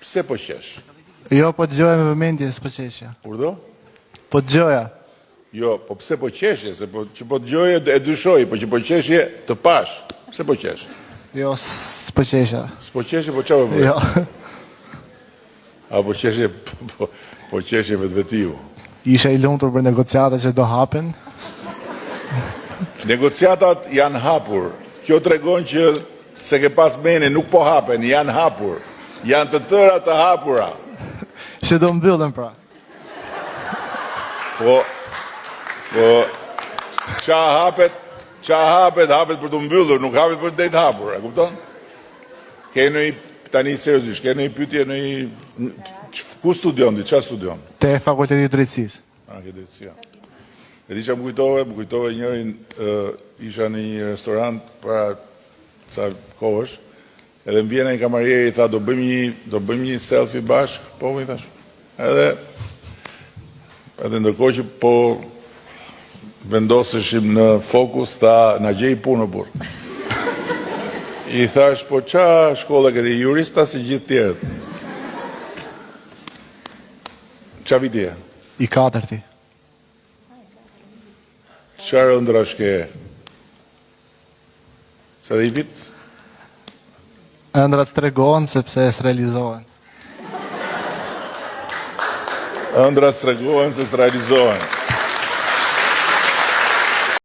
Pse po qesh? Jo, po dëgjoja me vëmendje, s'po qeshja. Urdo? Po dëgjoja. Jo, po pse po qeshje? Se po që po dëgjoje e dyshoj, po që po qeshje të pash. Pse po qesh? Jo, s'po qeshja. S'po qeshje, po çfarë bëj? Jo. A po qeshje, po qeshje vetvetiu. Isha i lumtur për negociatat që do hapen. Negociatat janë hapur. Kjo tregon që se ke pas mene nuk po hapen, janë hapur. Janë të tëra të hapura. Që do mbyllen pra. Po, qa hapet për të mbyllur, nuk hapet për të hapur, e kupton? Kene i, tani seriozisht, kene i pytje në i... Ku studion, qa studion? Te fakulteti i drejtësisë. Ke drejtësia. E di që më kujtove njërin, isha në një restorant para ca kohësh, edhe më vjena i kamarieri i tha, do bëjmë një selfie bashk, po më i thash. Edhe ndërkohë që po vendoseshim në fokus, tha, na gjej punë burr. I thash, po qa shkolla këti, jurista si gjithë tjerët? Qa vitje? I 4. Qarë ëndra shke? Sa dhe i vit? Ëndrat tregohen sepse s'realizohen. Ëndrat tregohen se s'realizohen.